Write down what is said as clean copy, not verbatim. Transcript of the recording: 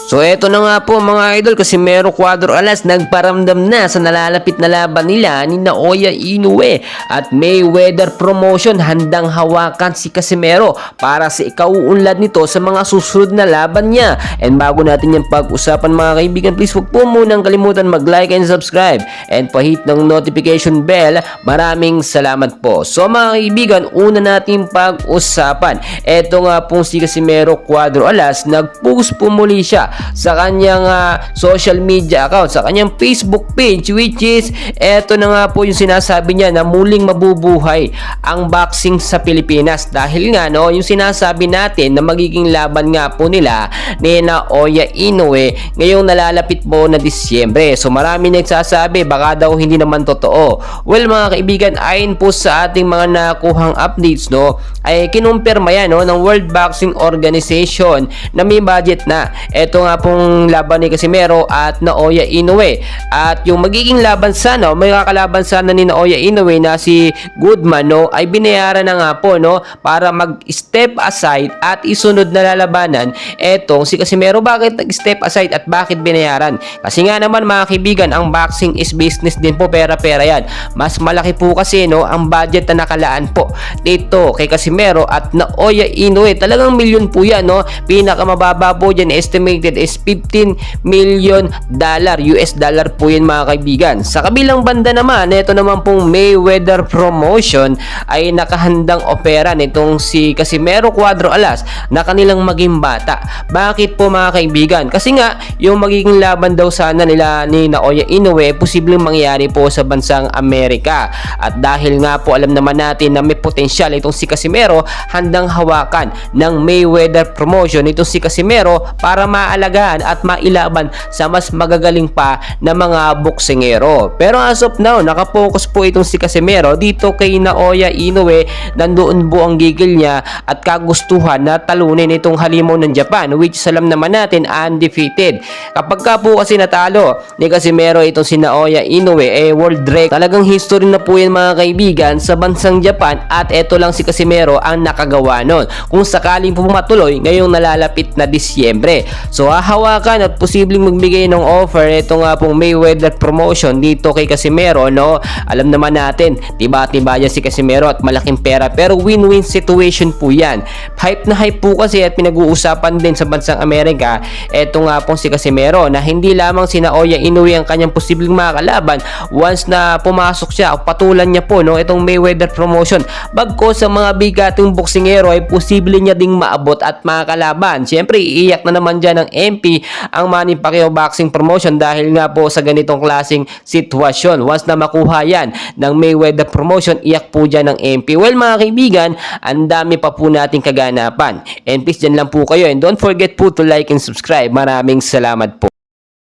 So eto na nga po mga idol, Casimero Cuadro Alas nagparamdam na sa nalalapit na laban nila ni Naoya Inoue at Mayweather Promotion. Handang hawakan si Casimero para sa ikauunlad nito sa mga susunod na laban niya. And bago natin yung pag-usapan mga kaibigan, please huwag po munang kalimutan mag-like and subscribe and pahit ng notification bell. Maraming salamat po. So mga kaibigan, una natin pag-usapan, eto nga pong si Casimero Cuadro Alas, nag-post po muli siya sa kanyang social media account, sa kanyang Facebook page, which is eto na nga po yung sinasabi niya na muling mabubuhay ang boxing sa Pilipinas dahil nga yung sinasabi natin na magiging laban nga po nila ni Naoya Inoue ngayong nalalapit po na Disyembre. So marami nagsasabi baka daw hindi naman totoo. Well mga kaibigan, ayon po sa ating mga nakuhang updates ay kinumpirma yan ng World Boxing Organization na may budget na eto nga pong laban ni Casimero at Naoya Inoue. At yung magiging laban sana, may kakalaban sana ni Naoya Inoue na si Goodman ay binayaran na nga po para mag-step aside at isunod na lalabanan etong si Casimero. Bakit nag-step aside at bakit binayaran? Kasi nga naman mga kaibigan, ang boxing is business din po, pera-pera yan. Mas malaki po kasi ang budget na nakalaan po dito kay Casimero at Naoya Inoue. Talagang milyon po yan, pinakamababa po dyan estimated is $15 million US dollar po yan mga kaibigan. Sa kabilang banda naman, ito naman pong Mayweather Promotion ay nakahandang opera nitong si Casimero Cuadro Alas na kanilang maging bata. Bakit po mga kaibigan? Kasi nga yung magiging laban daw sana nila ni Naoya Inoue posibleng mangyari po sa bansang Amerika. At dahil nga po alam naman natin na may potensyal itong si Casimero, handang hawakan ng Mayweather Promotion itong si Casimero para maalagaan at mailaban sa mas magagaling pa na mga boksingero. Pero as of now, nakapokus po itong si Casimero dito kay Naoya Inoue. Nandoon po ang gigil niya at kagustuhan na talunin itong halimaw ng Japan, which alam naman natin undefeated. Kapag ka po kasi natalo ni Casimero itong si Naoya Inoue, world record. Talagang history na po yan mga kaibigan sa bansang Japan at eto lang si Casimero ang nakagawa nun. Kung sakaling po matuloy ngayong nalalapit na Disyembre. So hahawakan at posibleng magbigay ng offer ito nga pong Mayweather Promotion dito kay Casimero. Alam naman natin, tiba-tiba yan si Casimero at malaking pera, pero win-win situation po yan. Hype na hype po kasi at pinag-uusapan din sa bansang Amerika ito nga pong si Casimero na hindi lamang si Naoya Inoue ang kanyang posibleng makakalaban once na pumasok siya o patulan niya po itong Mayweather Promotion. Bagko sa mga bigating boksingero ay posible niya ding maabot at makakalaban. Siyempre iiyak na naman dyan ng MP ang Manny Pacquiao Boxing Promotion dahil nga po sa ganitong klaseng sitwasyon. Once na makuha yan ng Mayweather Promotion, iyak po dyan ng MP. Well mga kaibigan, ang dami pa po nating kaganapan. And please dyan lang po kayo and don't forget po to like and subscribe. Maraming salamat po.